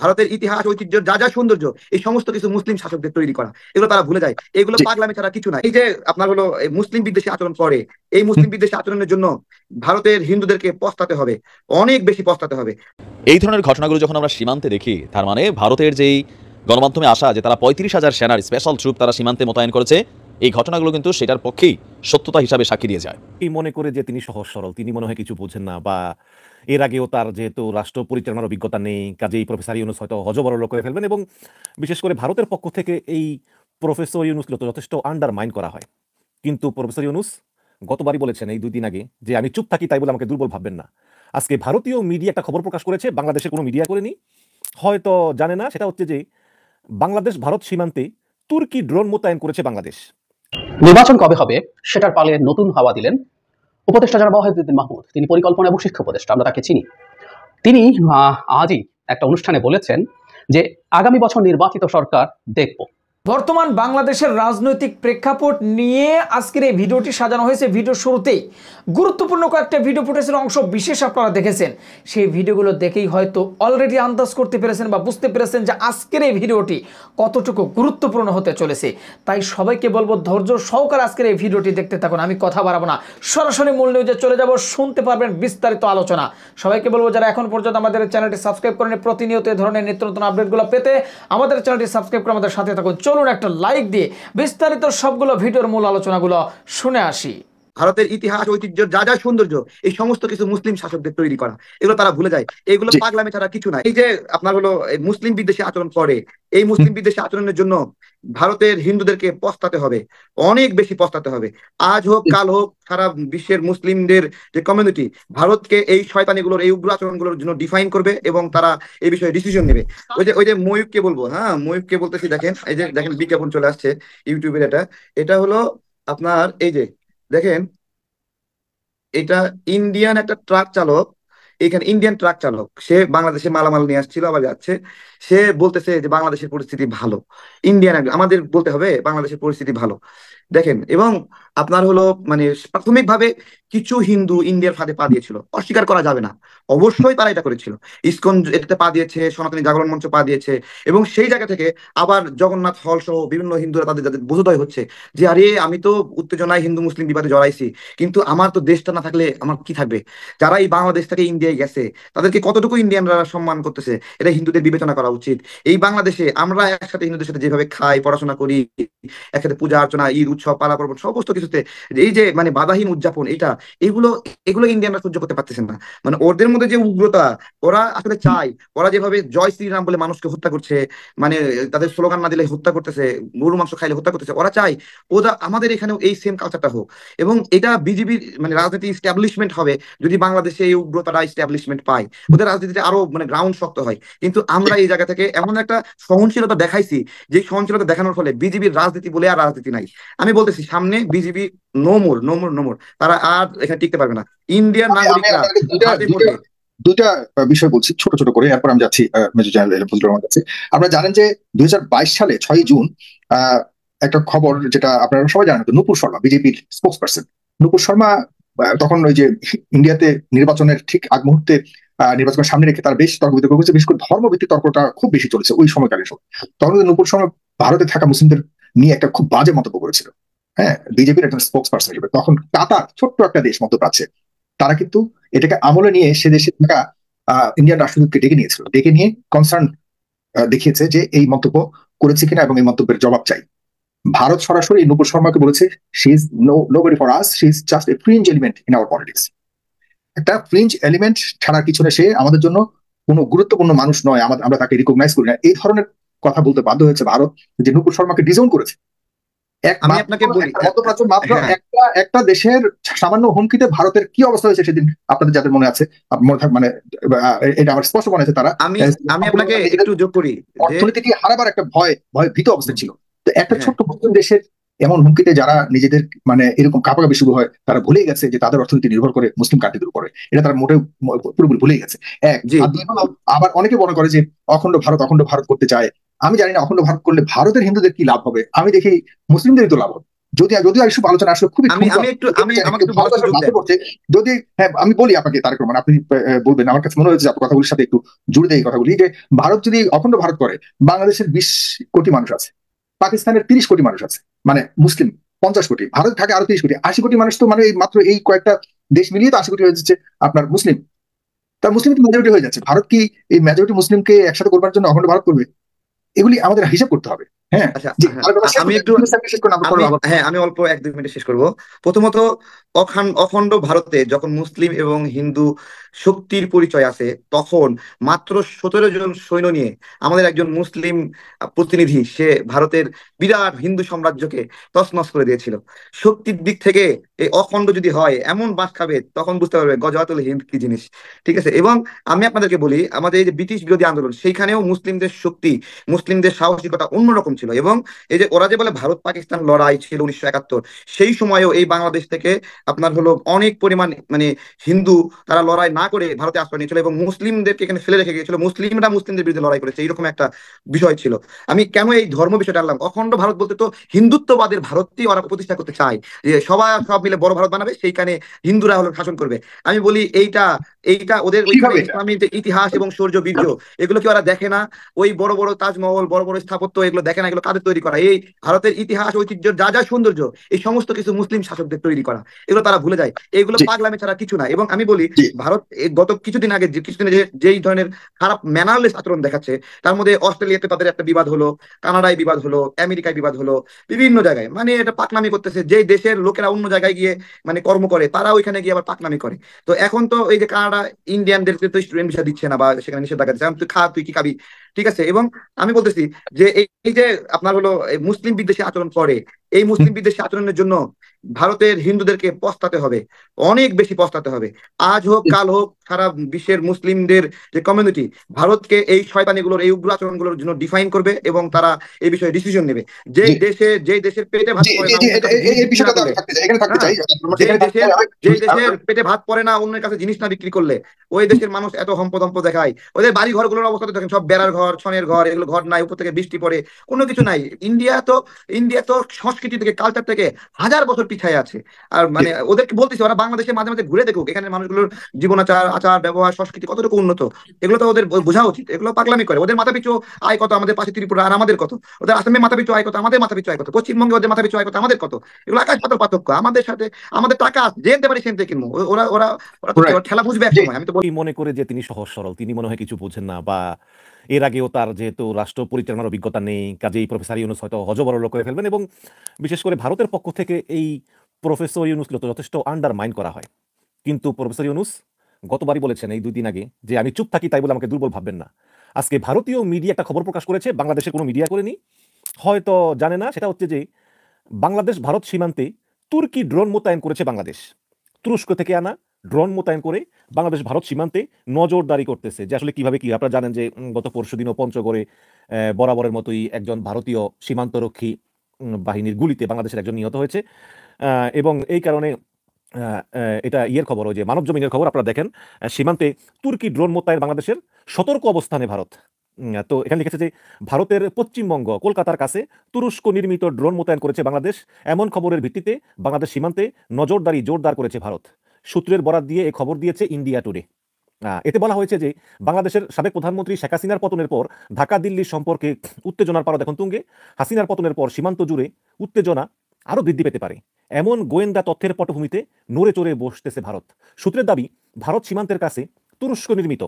ভারতের ইতিহাস ঐতিহ্য যা যা সৌন্দর্য এই সমস্ত কিছু মুসলিম শাসকদের তৈরি করা, এগুলো তারা ভুলে যায়। এগুলো জি। পাগলামি ছাড়া কিছু না। এই যে আপনার হলো মুসলিম বিদ্বেষী আচরণ করে, এই হুম। মুসলিম বিদ্বেষী আচরণের জন্য ভারতের হিন্দুদেরকে পস্তাতে হবে, অনেক বেশি পস্তাতে হবে। এই ধরনের ঘটনাগুলো যখন আমরা সীমান্তে দেখি, তার মানে ভারতের যেই গণমাধ্যমে আসা যে তারা ৩৫,০০০ সেনার স্পেশাল ট্রুপ তারা সীমান্তে মোতায়েন করেছে, এই ঘটনাগুলো কিন্তু সেটার পক্ষেই সত্যতা হিসাবে সাক্ষী দিয়ে যায়। এই মনে করে যে তিনি সহজ সরল, তিনি মনে হয় কিছু বোঝেন না, বা এর আগেও তার যেহেতু রাষ্ট্র পরিচালনার অভিজ্ঞতা নেই, কাজেই প্রফেসর ইউনুস হয়তো হযবরল করে ফেলবেন। এবং বিশেষ করে ভারতের পক্ষ থেকে এই প্রফেসর ইউনুসকে তো যথেষ্ট আন্ডারমাইন করা হয়। কিন্তু প্রফেসর ইউনুস গতবারই বলেছেন, এই ২ দিন আগে, যে আমি চুপ থাকি তাই বলে আমাকে দুর্বল ভাববেন না। আজকে ভারতীয় মিডিয়া একটা খবর প্রকাশ করেছে, বাংলাদেশের কোনো মিডিয়া করেনি, হয়তো জানে না। সেটা হচ্ছে যে বাংলাদেশ ভারত সীমান্তে তুর্কি ড্রোন মোতায়েন করেছে বাংলাদেশ। নির্বাচন কবে হবে সেটার পালে নতুন হাওয়া দিলেন উপদেষ্টা জনাব ওয়াহিদুদ্দিন মাহমুদ। তিনি পরিকল্পনা এবং শিক্ষা উপদেষ্টা, আমরা তাকে চিনি। তিনি আজই একটা অনুষ্ঠানে বলেছেন যে আগামী বছর নির্বাচিত সরকার দেখব। বর্তমান বাংলাদেশের রাজনৈতিক প্রেক্ষাপট নিয়ে আজকের এই ভিডিওটি সাজানো হয়েছে। ভিডিও শুরুতেই গুরুত্বপূর্ণ কয়েকটা ভিডিও ফুটেজের অংশ বিশেষ আপনারা দেখেছেন। সেই ভিডিওগুলো দেখেই হয়তো অলরেডি আন্দাজ করতে পেরেছেন বা বুঝতে পেরেছেন যে আজকের এই ভিডিওটি কতটুকু গুরুত্বপূর্ণ হতে চলেছে। তাই সবাইকে বলবো ধৈর্য সহকারে আজকের এই ভিডিওটি দেখতে থাকুন। আমি কথা বাড়াবো না, সরাসরি মূল নিউজে চলে যাব, শুনতে পারবেন বিস্তারিত আলোচনা। সবাইকে বলবো যারা এখন পর্যন্ত আমাদের চ্যানেলটি সাবস্ক্রাইব করেন, প্রতিনিয়ত এই ধরনের নিত্য নতুন আপডেটগুলো পেতে আমাদের চ্যানেলটি সাবস্ক্রাইব করে আমাদের সাথে থাকুন। চলুন একটা লাইক দিয়ে বিস্তারিত সবগুলো ভিডিওর মূল আলোচনাগুলো শুনে আসি। ভারতের ইতিহাস ঐতিহ্য যা যা সৌন্দর্য এই সমস্ত কিছু মুসলিম শাসকদের তৈরি করা, এগুলো তারা ভুলে যায়। এগুলো জি। পাগলামি ছাড়া কিছু না। এই যে আপনার হলো মুসলিম বিদ্বেষী আচরণ করে, এই মুসলিম বিদ্বেষী আচরণের জন্য ভারতের হিন্দুদেরকে পস্তাতে হবে, অনেক বেশি পস্তাতে হবে। আজ হোক কাল হোক সারা বিশ্বের মুসলিমদের যে কমিউনিটি ভারতকে এই শয়তানিগুলোর এই উগ্র আচরণগুলোর জন্য ডিফাইন করবে এবং তারা এই বিষয়ে ডিসিশন নেবে। ওই যে ময়ূককে বলবো, হ্যাঁ ময়ূককে বলতেছি, দেখেন এই যে দেখেন বিজ্ঞাপন চলে আসছে ইউটিউবের। এটা এটা হলো আপনার এই যে দেখেন, এটা ইন্ডিয়ান একটা ট্রাক চালক, এখানে ইন্ডিয়ান ট্রাক চালক, সে বাংলাদেশে মালামাল নিয়ে আসছিল আবার যাচ্ছে। সে বলতেছে যে বাংলাদেশের পরিস্থিতি ভালো। ইন্ডিয়ান আমাদের বলতে হবে বাংলাদেশের পরিস্থিতি ভালো, দেখেন। এবং আপনার হলো মানে প্রাথমিকভাবে কিছু হিন্দু ইন্ডিয়ার ফাঁদে পা দিয়েছিল, অস্বীকার করা যাবে না, অবশ্যই তারা এটা করেছিল। ইসকন এটাতে পা দিয়েছে, সনাতনী জাগরণ মঞ্চ পা দিয়েছে, এবং সেই জায়গা থেকে আবার জগন্নাথ হল সহ বিভিন্ন হিন্দুরা তাদের যাদের বোধোদয় হচ্ছে যে আরে আমি তো উত্তেজনায় হিন্দু মুসলিম বিবাদে জড়াইছি, কিন্তু আমার তো দেশটা না থাকলে আমার কি থাকবে। যারা এই বাংলাদেশ থেকে ইন্ডিয়ায় গেছে তাদেরকে কতটুকু ইন্ডিয়ানরা সম্মান করতেছে, এটা হিন্দুদের বিবেচনা করা উচিত। এই বাংলাদেশে আমরা একসাথে হিন্দুদের সাথে যেভাবে খাই, পড়াশোনা করি, একসাথে পূজা অর্চনা, ঈদ উৎসব পালা পর্বণ সমস্ত কিছুতে এই যে মানে বাধাহীন উদযাপন, এটা এগুলো এগুলো ইন্ডিয়ানরা সহ্য করতে পারতেছেন না। মানে ওদের মধ্যে যে উগ্রতা, ওরা আসলে চায়, ওরা যেভাবে জয় শ্রীরাম বলে মানুষকে হত্যা করছে, মানে তাদের স্লোগান না দিলে হত্যা করতেছে, গরু মাংস খাইলে হত্যা করতেছে, ওরা চায় ওরা আমাদের এখানেও এই সেম কালচারটা হোক। এবং এটা বিজেপির মানে রাজনীতি স্ট্যাবলিশমেন্ট হবে যদি বাংলাদেশে এই উগ্রতাটা স্ট্যাবলিশমেন্ট পায়, ওদের রাজনীতিতে আরো মানে গ্রাউন্ড শক্ত হয়। কিন্তু আমরা এই জায়গা থেকে এমন একটা সহনশীলতা দেখাইছি, যে সহনশীলতা দেখানোর ফলে বিজেপির রাজনীতি বলে আর রাজনীতি নাই। আমি বলতেছি সামনে BJP no more no more no more, তারা আর এখানে টিকতে পারবে না। ইন্ডিয়ান নাগরিকরা হাতে ভোটে দুইটা বিষয় বলছি ছোট ছোট করে, এরপর আমি যাচ্ছি মেজর জেনারেল ফজলুর রহমান কাছে। আপনারা জানেন যে 2022 সালে 6 জুন একটা খবর, যেটা আপনারা সবাই জানেন, নূপুর শর্মা বিজেপির স্পোক্স পার্সন, নূপুর শর্মা তখন ওই যে ইন্ডিয়াতে নির্বাচনের ঠিক আগ মুহূর্তে নির্বাচনের সামনে রেখে তার বেশ তর্ক বিতর্ক হয়েছে, বিশেষ করে ধর্মভিত্তিক তর্কটা খুব বেশি চলেছে ওই সময়কালীন সময়। তখন নূপুর শর্মা ভারতে থাকা মুসলিমদের নিয়ে একটা খুব বাজে মন্তব্য করেছিল, হ্যাঁ, বিজেপির একজন স্পোক্স পার্সন হিসেবে। তখন কাতার, ছোট্ট একটা দেশ মধ্যপ্রাচ্যে, তারা কিন্তু এটাকে আমলে নিয়ে সে দেশে থাকা ইন্ডিয়ান রাষ্ট্রদূতকে ডেকে নিয়েছিল, ডেকে নিয়ে কনসার্ন দেখিয়েছে যে এই মন্তব্য করেছে কিনা এবং এই মন্তব্যের জবাব চাই। ভারত সরাসরি নূপুর শর্মাকে বলেছে she is nobody for us, she is just a fringe element in our politics. একটা ফ্রিঞ্জ এলিমেন্ট ছাড়ার পিছনে সে আমাদের জন্য কোনো গুরুত্বপূর্ণ মানুষ নয়, আমরা তাকে রিকগনাইজ করি না, এই ধরনের কথা বলতে বাধ্য হয়েছে ভারত, যে নূপুর শর্মাকে ডিজাউন করেছে। আমি আপনাকে বলি, মধ্যপ্রাচ্য মাত্র হ্যাঁ একটা দেশের সামান্য হুমকিতে ভারতের কি অবস্থা হয়েছে সেদিন আপনাদের যাদের মনে আছে, মানে এটা আমার স্পষ্ট মনে আছে, তারা আমি আমি আপনাকে একটু যোগ করি যে অর্থনীতিকে হারাবার একটা ভয় ভীত অবস্থা ছিল। তো একটা হ্যাঁ ছোট্ট মুসলিম দেশের এমন হুমকিতে যারা নিজেদের মানে এরকম কাপাকাপি শুরু হয়, তারা ভুলেই গেছে যে তাদের অর্থনীতি নির্ভর করে মুসলিম কান্ট্রিদের উপরে, এটা তারা মোটেও পুরোপুরি ভুলেই গেছে। এক জি আর দুই হলো, আবার অনেকে মনে করে যে অখণ্ড ভারত করতে চায়। আমি জানি না অখণ্ড ভারত করলে ভারতের হিন্দুদের কি লাভ হবে, আমি দেখি মুসলিমদেরই তো লাভ হবে। যদিও এইসব আলোচনা আসলে খুবই আমি আমি একটু আমি আমাকে একটু বলার ভারত আসলে সুযোগ বাধ্য দেন। করছে। যদি হ্যাঁ আমি বলি আপনাকে তারেক রহমান, আপনি বলবেন। আমার কাছে মনে হয়েছে যে আপনার কথাগুলির সাথে একটু জুড়ে দেয় এই কথাগুলি, যে ভারত যদি অখণ্ড ভারত করে, বাংলাদেশের 20 কোটি মানুষ আছে, পাকিস্তানের 30 কোটি মানুষ আছে, মানে মুসলিম 50 কোটি, ভারত থাকে আরো 30 কোটি, 80 কোটি মানুষ তো মানে এই মাত্র এই কয়েকটা দেশ মিলিয়ে তো 80 কোটি হয়ে যাচ্ছে আপনার মুসলিম। তার মুসলিম তো মেজরিটি হয়ে যাচ্ছে। ভারত কি এই মেজরিটি মুসলিমকে একসাথে করবার জন্য অখণ্ড ভারত করবে? এগুলি আমাদের হিসাব করতে হবে। হ্যাঁ আচ্ছা, জি, হ্যাঁ, তারেক রহমান শেষ আমি করুন, একটু শেষ করুন, আমরা পরে আমি আবার হ্যাঁ আমি অল্প 1-2 মিনিটে শেষ করব। প্রথমত, অখণ্ড ভারতে যখন মুসলিম এবং হিন্দু শক্তির পরিচয় আছে, তখন মাত্র 17 জন সৈন্য নিয়ে আমাদের একজন মুসলিম প্রতিনিধি সে ভারতের বিরাট হিন্দু সাম্রাজ্যকে তছনছ করে দিয়েছিল। শক্তির দিক থেকে এই অখণ্ড যদি হয়, এমন বাঁশ খাবে, তখন বুঝতে পারবে গজওয়াতুল হিন্দ কি জিনিস। ঠিক আছে? এবং আমি আপনাদেরকে বলি, আমাদের এই যে ব্রিটিশ বিরোধী আন্দোলন, সেইখানেও মুসলিমদের শক্তি, মুসলিমদের সাহসিকতা অন্যরকম ছিল। এবং এই যে ওরা যে বলে ভারত পাকিস্তান লড়াই ছিল 1971, সেই সময়েও এই বাংলাদেশ থেকে আপনার হলো অনেক পরিমাণ মানে হিন্দু, তারা লড়াই না করে ভারতে আশ্রয় নিয়েছিল এবং মুসলিমদেরকে এখানে ফেলে রেখে গিয়েছিল। মুসলিমরা মুসলিমদের বিরুদ্ধে লড়াই করেছে, এইরকম একটা বিষয় ছিল। আমি কেন এই ধর্ম বিষয়টা আনলাম, অখণ্ড ভারত বলতে তো হিন্দুত্ববাদের ভারতই ওরা প্রতিষ্ঠা করতে চায়, যে সবাই সব মিলে বড় ভারত বানাবে, সেইখানে হিন্দুরা হলো শাসন করবে। আমি বলি এইটা এইটা ওদের ওইখানে কিভাবে এটা? ইসলামী যে ইতিহাস এবং শৌর্য বীর্য, এগুলো কি ওরা দেখে না? ওই বড় বড় তাজমহল, বড় বড় স্থাপত্য, এগুলো দেখে না? এগুলো কাদের তৈরি করা? এই ভারতের ইতিহাস ঐতিহ্য যা যা সৌন্দর্য, এই সমস্ত কিছু মুসলিম শাসকদের তৈরি করা, এগুলো তারা ভুলে যায়। এগুলো জি পাগলামি ছাড়া কিছু না। এবং আমি বলি, জি ভারত গত কিছুদিন আগে যেই ধরনের খারাপ ম্যানারলেস আচরণ দেখাচ্ছে, তার মধ্যে অস্ট্রেলিয়াতে তাদের একটা বিবাদ হলো, কানাডায় বিবাদ হলো, আমেরিকায় বিবাদ হলো, বিভিন্ন জায়গায় মানে এটা পাকনামি করতেছে। যে দেশের লোকেরা অন্য জায়গায় গিয়ে মানে কর্ম করে, তারা ওইখানে গিয়ে আবার পাকনামি করে। তো এখন তো এই যে কানাডা ইন্ডিয়ানদেরকে তো স্টুডেন্ট ভিসা দিচ্ছে না, বা সেখানে নিষেধাজ্ঞা দিচ্ছে, এখন তুই খা, তুই কি খাবি? ঠিক আছে? এবং আমি বলতেছি যে এই যে আপনার হলো মুসলিম বিদ্বেষী আচরণ করে, এই মুসলিম বিদ্বেষী আচরণের জন্য ভারতের হিন্দুদেরকে পস্তাতে হবে, অনেক বেশি পস্তাতে হবে। আজ হোক কাল হোক, সারা বিশ্বের মুসলিমদের যে কমিউনিটি ভারতকে এই শয়তানিগুলোর, এই উগ্র আচরণগুলোর জন্য ডিফাইন করবে এবং তারা এই বিষয়ে ডিসিশন নেবে। জি যেই দেশের পেটে ভাত জি পড়ে জি না, জি অন্যের কাছে জিনিস এই বিক্রি না বিষয়টা করলে, থাকতে চাই, এখানে থাকতে হ্যাঁ, চাই, যেই এখানে থাকতে দেশের চাই যেই দেশের পেটে ভাত পড়ে না, অন্যের কাছে জিনিস না বিক্রি করলে, ওই দেশের মানুষ এত সম্পদ দেখায়। ওদের বাড়ি ঘরগুলোর অবস্থা তো দেখেন, সব বেড়ার ঘর, ছনের ঘর, এগুলো ঘর নাই, উপর থেকে বৃষ্টি পড়ে, কোনো কিছু নাই। ইন্ডিয়া তো সংস্কৃতি থেকে, কালচার থেকে 1000 বছর পিছায় আছে। আর মানে ওদেরকে বলতেছি, ওরা বাংলাদেশে মাঝে মাঝে ঘুরে দেখুক, এখানে মানুষগুলোর জীবনাচার, আচার ব্যবহার, সংস্কৃতি কতটুকু উন্নত। এগুলো তো ওদের বোঝা উচিত। এগুলো পাগলামি করে। ওদের মাথা পিছু আয় কত, আমাদের পাশে ত্রিপুরা, আর আমাদের কত? ওদের আসামে মাথা পিছু আয় কত, আমাদের মাথা পিছু আয় কত? পশ্চিমবঙ্গে ওদের মাথা পিছু আয় কত, আমাদের কত? এগুলো আকাশ পাতাল পার্থক্য। আমাদের সাথে আমাদের টাকা আছে, যেতে পারি সেনতে কিনবো। ওরা ওরা ওরা তো রাইট। ঠেলা বুঝবে এক জি সময়। আমি তো এই মনে করে যে তিনি সহজ সরল, তিনি মনে হয় কিছু বোঝেন না, বা এর আগেও তার যেহেতু রাষ্ট্র পরিচালনার অভিজ্ঞতা নেই, কাজেই প্রফেসর ইউনুস হয়তো হযবরল করে ফেলবেন। এবং বিশেষ করে ভারতের পক্ষ থেকে এই প্রফেসর ইউনুসকে তো যথেষ্ট আন্ডারমাইন করা হয়। কিন্তু প্রফেসর ইউনুস গতবারই বলেছেন, এই 2 দিন আগে, যে আমি চুপ থাকি তাই বলে আমাকে দুর্বল ভাববেন না। আজকে ভারতীয় মিডিয়া একটা খবর প্রকাশ করেছে, বাংলাদেশে কোনো মিডিয়া করেনি, হয়তো জানে না। সেটা হচ্ছে যে বাংলাদেশ ভারত সীমান্তে তুর্কি ড্রোন মোতায়েন করেছে বাংলাদেশ। তুরস্ক থেকে আনা ড্রোন মোতায়েন করে বাংলাদেশ ভারত সীমান্তে নজরদারি করতেছে। যে আসলে কিভাবে কি, আপনারা জানেন যে গত পরশুদিনও পঞ্চগড়ে বরাবরের মতোই একজন ভারতীয় সীমান্তরক্ষী বাহিনীর গুলিতে বাংলাদেশের একজন নিহত হয়েছে। এবং এই কারণে এটা ইয়ের খবর, ওই যে মানব জমিনের খবর আপনারা দেখেন, সীমান্তে তুর্কি ড্রোন মোতায়েন বাংলাদেশের সতর্ক অবস্থানে ভারত। তো এখানে লিখেছে যে ভারতের পশ্চিমবঙ্গ কলকাতার কাছে তুরস্ক নির্মিত ড্রোন মোতায়েন করেছে বাংলাদেশ। এমন খবরের ভিত্তিতে বাংলাদেশ সীমান্তে নজরদারি জোরদার করেছে ভারত। সূত্রের বরাত দিয়ে এই খবর দিয়েছে ইন্ডিয়া টুডে। এতে বলা হয়েছে যে বাংলাদেশের সাবেক প্রধানমন্ত্রী শেখ হাসিনার পতনের পর ঢাকা দিল্লির সম্পর্কে উত্তেজনার পারদ এখন তুঙ্গে। হাসিনার পতনের পর সীমান্ত জুড়ে উত্তেজনা আরও বৃদ্ধি পেতে পারে, এমন গোয়েন্দা তথ্যের পটভূমিতে নড়ে চড়ে বসতেছে ভারত। সূত্রের দাবি, ভারত সীমান্তের কাছে তুরস্ক নির্মিত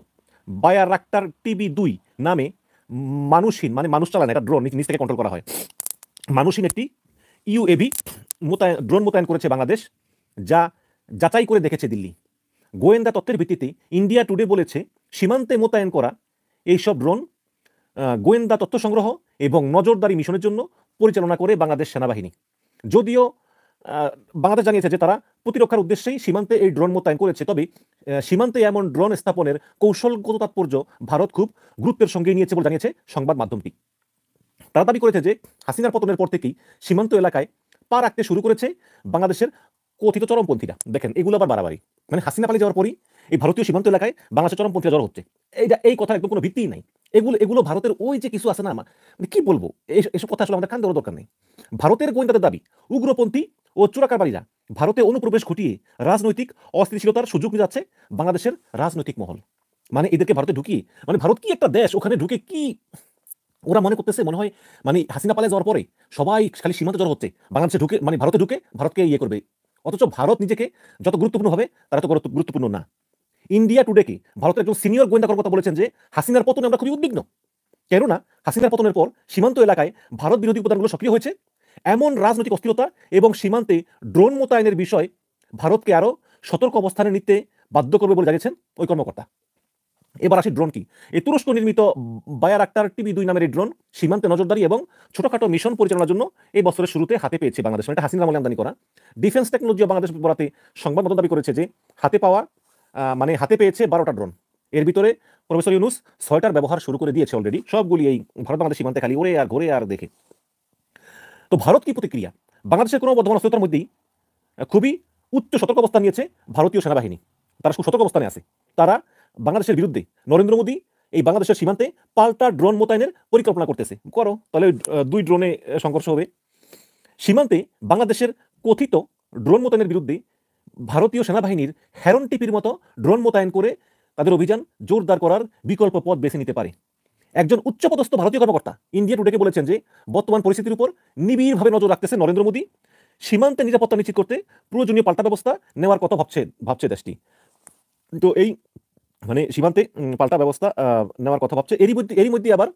বায়ারাক্টার TB2 নামে মানুষহীন, মানে মানুষ চালানো একটা ড্রোন, নিচ থেকে কন্ট্রোল করা হয়, মানুষহীন একটি UAV ড্রোন মোতায়েন করেছে বাংলাদেশ, যা যাচাই করে দেখেছে দিল্লি। গোয়েন্দা তথ্যের ভিত্তিতে ইন্ডিয়া টুডে বলেছে, সীমান্তে মোতায়েন করা এইসব ড্রোন গোয়েন্দা তথ্য সংগ্রহ এবং নজরদারি মিশনের জন্য পরিচালনা করে বাংলাদেশ সেনাবাহিনী। যদিও বাংলাদেশ জানিয়েছে যে তারা প্রতিরক্ষার উদ্দেশ্যেই সীমান্তে এই ড্রোন মোতায়েন করেছে, তবে সীমান্তে এমন ড্রোন স্থাপনের কৌশলগত তাৎপর্য ভারত খুব গুরুত্বের সঙ্গে নিয়েছে বলে জানিয়েছে সংবাদ মাধ্যমটি। তারা দাবি করেছে যে হাসিনার পতনের পর থেকেই সীমান্ত এলাকায় পা রাখতে শুরু করেছে বাংলাদেশের কথিত চরমপন্থীরা। দেখেন, এগুলো আবার বাড়াবাড়ি, মানে হাসিনা পালিয়ে যাওয়ার পরই এই ভারতীয় সীমান্ত এলাকায় বাংলাদেশের চরমপন্থীরা জড়ো হচ্ছে। এই কথা একদম কোনো ভিত্তিই নাই। এগুলো এগুলো ভারতের ওই যে কিছু আছে না, মানে কি বলবো, এসব কথা আসলে আমাদের কান দেওয়ার দরকার নেই। ভারতের গোয়েন্দাদের দাবি উগ্রপন্থী ও চোরাকারবারীরা ভারতে অনুপ্রবেশ ঘটিয়ে রাজনৈতিক অস্থিতিশীলতার সুযোগ নিয়ে যাচ্ছে বাংলাদেশের রাজনৈতিক মহল। মানে এদেরকে ভারতে ঢুকিয়ে, মানে ভারত কি একটা দেশ, ওখানে ঢুকে কি ওরা মনে করতেছে, মনে হয় মানে হাসিনা পালিয়ে যাওয়ার পরে সবাই খালি সীমান্তে জড়ো হচ্ছে, বাংলাদেশে ঢুকে মানে ভারতে ঢুকে ভারতকে ইয়ে করবে। অথচ ভারত নিজেকে যত গুরুত্বপূর্ণ হবে তারা তো গুরুত্বপূর্ণ না। ইন্ডিয়া টুডেকে ভারতের একজন সিনিয়র গোয়েন্দা কর্মকর্তা বলেছেন যে হাসিনার পতনে আমরা খুবই উদ্বিগ্ন, কেননা হাসিনার পতনের পর সীমান্ত এলাকায় ভারত বিরোধী উপাদানগুলো সক্রিয় হয়েছে। এমন রাজনৈতিক অস্থিরতা এবং সীমান্তে ড্রোন মোতায়েনের বিষয় ভারতকে আরও সতর্ক অবস্থানে নিতে বাধ্য করবে বলে জানিয়েছেন ওই কর্মকর্তা। এবার আসি ড্রোন কি। এই তুরস্ক নির্মিত বায়ারাক্তার TB2 নামের এই ড্রোন সীমান্তে নজরদারি এবং ছোটখাটো মিশন পরিচালনার জন্য এই বছরের শুরুতে হাতে পেয়েছে বাংলাদেশ। এটা হাসিনা আমলে আমদানি করা। ডিফেন্স টেকনোলজি বাংলাদেশ বরাতে সংবাদ মাধ্যম দাবি করেছে যে হাতে পেয়েছে 12টা ড্রোন। এর ভিতরে প্রফেসর ইউনুস 6টার ব্যবহার শুরু করে দিয়েছে অলরেডি। সবগুলি এই ভারত বাংলাদেশ সীমান্তে খালি ওরে আর ঘোরে আর দেখে। তো ভারত কি প্রতিক্রিয়া? বাংলাদেশের কোনো বর্তমান অস্থিরতার মধ্যেই খুবই উচ্চ সতর্ক অবস্থান নিয়েছে ভারতীয় সেনাবাহিনী। তারা খুব সতর্ক অবস্থানে আছে। তারা বাংলাদেশের বিরুদ্ধে নরেন্দ্র মোদী এই বাংলাদেশের সীমান্তে পাল্টা ড্রোন মোতায়েনের পরিকল্পনা করতেছে। করো, তাহলে 2 ড্রোনে সংঘর্ষ হবে। সীমান্তে বাংলাদেশের কথিত ড্রোন মোতায়েনের বিরুদ্ধে ভারতীয় সেনাবাহিনীর হেরন টিপির মতো ড্রোন মোতায়েন করে তাদের অভিযান জোরদার করার বিকল্প পথ বেছে নিতে পারে। একজন উচ্চপদস্থ ভারতীয় কর্মকর্তা ইন্ডিয়া টুডেকে বলেছেন যে বর্তমান পরিস্থিতির উপর নিবিড়ভাবে নজর রাখতেছে নরেন্দ্র মোদী। সীমান্তে নিরাপত্তা নিশ্চিত করতে প্রয়োজনীয় পাল্টা ব্যবস্থা নেওয়ার কথা ভাবছে দেশটি। তো এই মানে সীমান্তে পাল্টা ব্যবস্থা নেওয়ার কথা ভাবছে। এরই মধ্যে আবার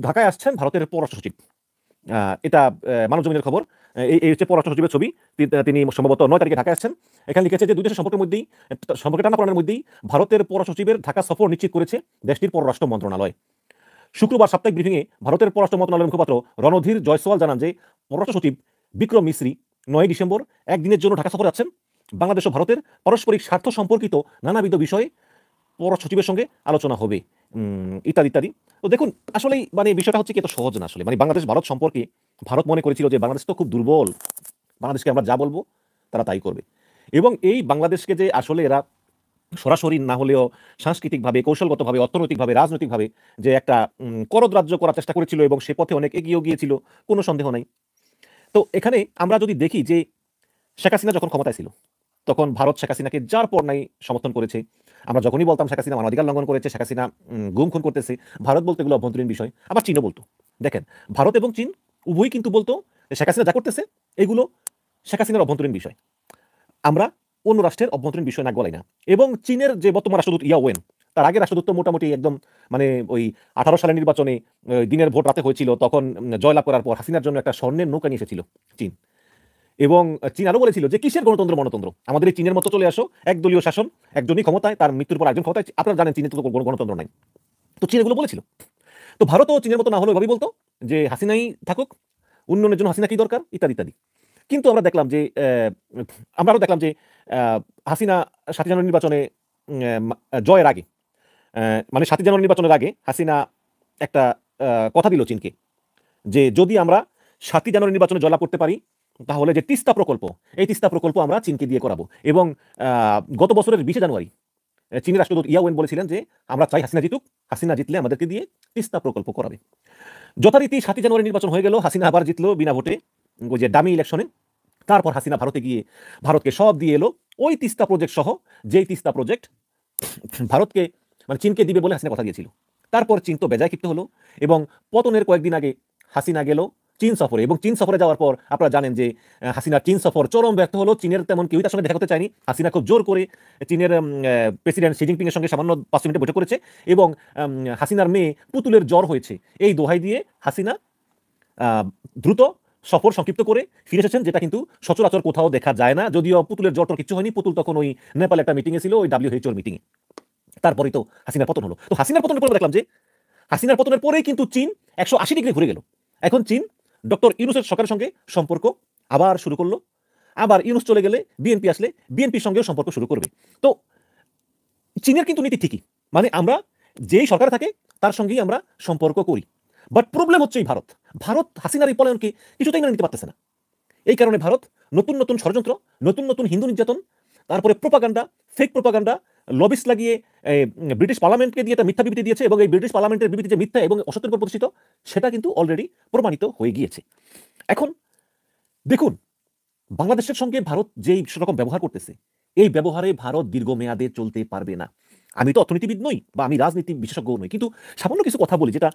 ঢাকায় আসছেন ভারতের পররাষ্ট্র সচিব। এটা মানবজমিনের খবর। এই হচ্ছে পররাষ্ট্র সচিবের ছবি। তিনি সম্ভবত 9 তারিখে ঢাকায় আসছেন। এখানে লিখেছে যে দুই দেশের সম্পর্কে টানাপোড়েনের মধ্যেই ভারতের পররাষ্ট্র সচিবের ঢাকা সফর নিশ্চিত করেছে দেশটির পররাষ্ট্র মন্ত্রণালয়। শুক্রবার সাপ্তাহিক ব্রিফিংয়ে ভারতের পররাষ্ট্র মন্ত্রণালয়ের মুখপাত্র রণধীর জয়সওয়াল জানান যে পররাষ্ট্র সচিব বিক্রম মিশ্রি 9 ডিসেম্বর একদিনের জন্য ঢাকা সফরে যাচ্ছেন। বাংলাদেশ ও ভারতের পারস্পরিক স্বার্থ সম্পর্কিত নানাবিধ বিষয়ে পররাষ্ট্র সচিবের সঙ্গে আলোচনা হবে, ইত্যাদি ইত্যাদি। তো দেখুন, আসলেই মানে বিষয়টা হচ্ছে কি এত সহজ না আসলে। মানে বাংলাদেশ ভারত সম্পর্কে ভারত মনে করেছিল যে বাংলাদেশ তো খুব দুর্বল, বাংলাদেশকে আমরা যা বলবো তারা তাই করবে। এবং এই বাংলাদেশকে যে আসলে এরা সরাসরি না হলেও সাংস্কৃতিকভাবে, কৌশলগতভাবে, অর্থনৈতিকভাবে, রাজনৈতিকভাবে যে একটা করদরাজ্য করার চেষ্টা করেছিল এবং সে পথে অনেক এগিয়েও গিয়েছিল, কোনো সন্দেহ নাই। তো এখানে আমরা যদি দেখি যে শেখ হাসিনা যখন ক্ষমতায় ছিল তখন ভারত শেখ হাসিনাকে যার পর নাই সমর্থন করেছে। আমরা যখনই বলতাম শেখ হাসিনা মানবাধিকার লঙ্ঘন করেছে, শেখ হাসিনা গুম খুন করতেছে, ভারত বলতে এগুলো অভ্যন্তরীণ বিষয়। আবার চীনও বলতো। দেখেন, ভারত এবং চীন উভয়ই কিন্তু বলতো শেখ হাসিনা যা করতেছে এগুলো শেখ হাসিনার অভ্যন্তরীণ বিষয়, আমরা অন্য রাষ্ট্রের অভ্যন্তরীণ বিষয় না গলাই না। এবং চীনের যে বর্তমান রাষ্ট্রদূত ইয়া ওয়েন, তার আগে রাষ্ট্রদূত মোটামুটি একদম মানে ওই 18 সালের নির্বাচনে দিনের ভোট রাতে হয়েছিল, তখন জয়লাভ করার পর হাসিনার জন্য একটা স্বর্ণের নৌকা নিয়ে এসেছিল চীন। এবং চীন আরও বলেছিল যে কিসের গণতন্ত্র মনতন্ত্র, আমাদের এই চীনের মতো চলে আসো, একদলীয় শাসন, একজনই ক্ষমতায়, তার মৃত্যুর পর একজন ক্ষমতায়। আপনারা জানেন চীনের তো গণতন্ত্র নাই। তো চীন এগুলো বলেছিল। তো ভারতও চীনের মতো না হলেও ভাবি বলতো যে হাসিনাই থাকুক, উন্নয়নের জন্য হাসিনা কি দরকার, ইত্যাদি ইত্যাদি। কিন্তু আমরা আরও দেখলাম যে হাসিনা 7 জানুয়ারি নির্বাচনে জয়ের আগে, মানে 7 জানুয়ারি নির্বাচনের আগে হাসিনা একটা কথা দিল চীনকে যে যদি আমরা 7 জানুয়ারি নির্বাচনে জয়লাভ করতে পারি তাহলে যে তিস্তা প্রকল্প, এই তিস্তা প্রকল্প আমরা চীনকে দিয়ে করাবো। এবং গত বছরের 20 জানুয়ারি চীনের রাষ্ট্রদূত ইয়া ওয়েন বলেছিলেন যে আমরা চাই হাসিনা জিতুক, হাসিনা জিতলে আমাদেরকে দিয়ে তিস্তা প্রকল্প করাবে। যথারীতি 7 জানুয়ারি নির্বাচন হয়ে গেল, হাসিনা আবার জিতলো বিনা ভোটে, ওই যে ডামি ইলেকশনে। তারপর হাসিনা ভারতে গিয়ে ভারতকে সব দিয়ে এলো ওই তিস্তা প্রজেক্ট সহ, যেই তিস্তা প্রজেক্ট ভারতকে মানে চীনকে দিবে বলে হাসিনা কথা দিয়েছিল। তারপর চীন তো বেজায় ক্ষিপ্ত হলো এবং পতনের কয়েকদিন আগে হাসিনা গেল চীন সফরে। এবং চীন সফরে যাওয়ার পর আপনারা জানেন যে হাসিনার চীন সফর চরম ব্যর্থ হলো। চীনের তেমন কেউই তার সঙ্গে দেখা করতে চায়নি। হাসিনা খুব জোর করে চীনের প্রেসিডেন্ট শি জিনপিংয়ের সঙ্গে সামান্য 5 মিনিটে বৈঠক করেছে এবং হাসিনার মেয়ে পুতুলের জ্বর হয়েছে এই দোহাই দিয়ে হাসিনা দ্রুত সফর সংক্ষিপ্ত করে ফিরে এসেছেন, যেটা কিন্তু সচরাচর কোথাও দেখা যায় না। যদিও পুতুলের জ্বর কিছু হয়নি, পুতুল তখন ওই নেপালে একটা মিটিংয়ে ছিল, ওই WHO মিটিংয়ে। তারপরেই তো হাসিনার পতন হলো। তো হাসিনার পতনের পরে দেখলাম যে হাসিনার পতনের পরেই কিন্তু চীন 180 ডিগ্রি ঘুরে গেল। এখন চীন ডক্টর ইউনূসের সরকারের সঙ্গে সম্পর্ক আবার শুরু করলো। আবার ইউনূস চলে গেলে বিএনপি আসলে বিএনপির সঙ্গেও সম্পর্ক শুরু করবে। তো চীনের কিন্তু নীতি ঠিকই, মানে আমরা যেই সরকার থাকে তার সঙ্গেই আমরা সম্পর্ক করি। বাট প্রবলেম হচ্ছে এই ভারত হাসিনার এই পলায়নকে কিছুতেই মেনে নিতে পারতেছে না। এই কারণে ভারত নতুন নতুন ষড়যন্ত্র, নতুন নতুন হিন্দু নির্যাতন, তারপরে প্রোপাগান্ডা, ফেক প্রোপাগান্ডা, লবিস্ট লাগিয়ে ব্রিটিশ পার্লামেন্টকে দিয়ে একটা মিথ্যা বিবৃতি দিয়েছে, এবং এই ব্রিটিশ পার্লামেন্টের বিবৃতি যে মিথ্যা এবং অসত্যের উপর প্রতিষ্ঠিত সেটা কিন্তু অলরেডি প্রমাণিত হয়ে গিয়েছে। এখন দেখুন, বাংলাদেশের সঙ্গে ভারত যেই রকম ব্যবহার করতেছে, এই ব্যবহারে ভারত দীর্ঘমেয়াদে চলতে পারবে না। আমি তো অর্থনীতিবিদ নই বা আমি রাজনীতি বিশেষজ্ঞ নই, কিন্তু সামান্য কিছু কথা বলি যেটা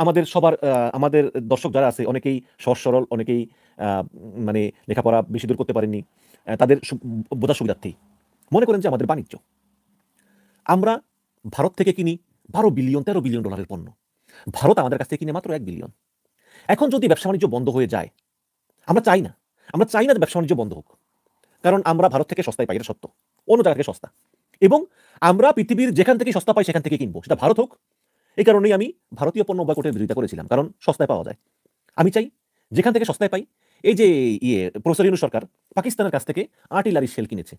আমাদের সবার আমাদের দর্শক যারা আছে অনেকেই সহজ সরল, অনেকেই মানে লেখাপড়া বেশি দূর করতে পারেননি, তাদের বোঝার সুবিধার্থেই। মনে করেন যে আমাদের বাণিজ্য, আমরা ভারত থেকে কিনি 12 বিলিয়ন 13 বিলিয়ন ডলারের পণ্য, ভারত আমাদের কাছ থেকে কিনে মাত্র 1 বিলিয়ন। এখন যদি ব্যবসা বাণিজ্য বন্ধ হয়ে যায়, আমরা চাই না যে ব্যবসা বাণিজ্য বন্ধ হোক, কারণ আমরা ভারত থেকে সস্তায় পাই, এটা সত্য, অন্য জায়গা থেকে সস্তা, এবং আমরা পৃথিবীর যেখান থেকে সস্তা পাই সেখান থেকে কিনবো, সেটা ভারত হোক। এই কারণেই আমি ভারতীয় পণ্য বয়কটের বিরোধিতা করেছিলাম, কারণ সস্তায় পাওয়া যায়। আমি চাই যেখান থেকে সস্তায় পাই। এই যে প্রফেসর ইউনূস সরকার পাকিস্তানের কাছ থেকে আর্টিলারি শেল কিনেছে,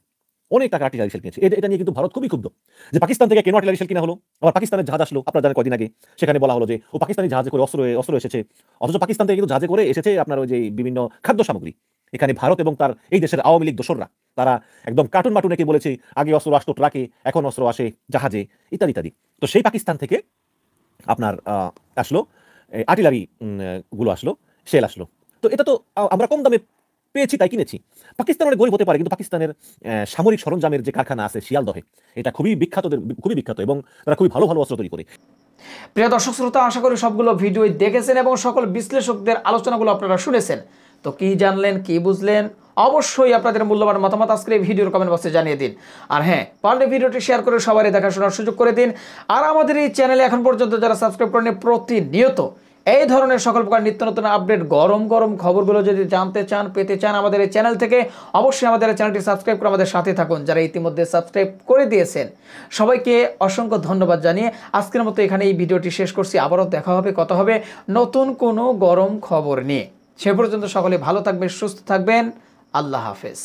অনেক টাকা আর্টিলারি শেল কিনেছে, এটা নিয়ে কিন্তু ভারত খুবই ক্ষুব্ধ যে পাকিস্তান থেকে কেন আর্টিলারি শেল কিনা হলো। আবার পাকিস্তানের জাহাজ আসলো, আপনারা জানেন কদিন আগে, সেখানে বলা হলো যে ও পাকিস্তানি জাহাজে করে অস্ত্র এসেছে, অথচ পাকিস্তান থেকে কিন্তু জাহাজে করে এসেছে আপনার ওই যে বিভিন্ন খাদ্য সামগ্রী। এখানে ভারত এবং তার এই দেশের আওয়ামী লীগ দোসররা তারা একদম কার্টুন মাটুনে কি বলেছে, আগে অস্ত্র আসতো ট্রাকে, এখন অস্ত্র আসে জাহাজে, ইত্যাদি ইত্যাদি। তো সেই পাকিস্তান থেকে আপনার আসলো আর্টিলারি গুলো আসলো, শেল আসলো। তো এটা তো আমরা কম দামে পেয়েছি তাই কিনেছি। পাকিস্তান অনেক গরিব হতে পারে, কিন্তু পাকিস্তানের সামরিক সরঞ্জামের যে কারখানা আছে শিয়ালদহে, এটা খুবই বিখ্যাত এবং তারা খুবই ভালো অস্ত্র তৈরি করে। প্রিয় দর্শক শ্রোতা, আশা করি সবগুলো ভিডিও দেখেছেন এবং সকল বিশ্লেষকদের আলোচনাগুলো আপনারা শুনেছেন। তো কি জানলেন, কি বুঝলেন, অবশ্যই আপনাদের মূল্যবান মতামত আজকের এই ভিডিওর কমেন্ট বক্সে জানিয়ে দিন। আর হ্যাঁ, পারলে ভিডিওটি শেয়ার করে সবারই দেখাশোনার সুযোগ করে দিন। আর আমাদের এই চ্যানেলে এখন পর্যন্ত যারা সাবস্ক্রাইব করেনি, প্রতিনিয়ত এই ধরনের সকল প্রকার নিত্য নতুন আপডেট, গরম খবরগুলো যদি জানতে চান, পেতে চান আমাদের এই চ্যানেল থেকে, অবশ্যই আমাদের এই চ্যানেলটি সাবস্ক্রাইব করে আমাদের সাথে থাকুন। যারা ইতিমধ্যে সাবস্ক্রাইব করে দিয়েছেন সবাইকে অসংখ্য ধন্যবাদ জানিয়ে আজকের মতো এখানে এই ভিডিওটি শেষ করছি। আবারও দেখা হবে, কথা হবে নতুন কোনো গরম খবর নিয়ে। সে পর্যন্ত সকলে ভালো থাকবেন, সুস্থ থাকবেন। আল্লাহ হাফেজ।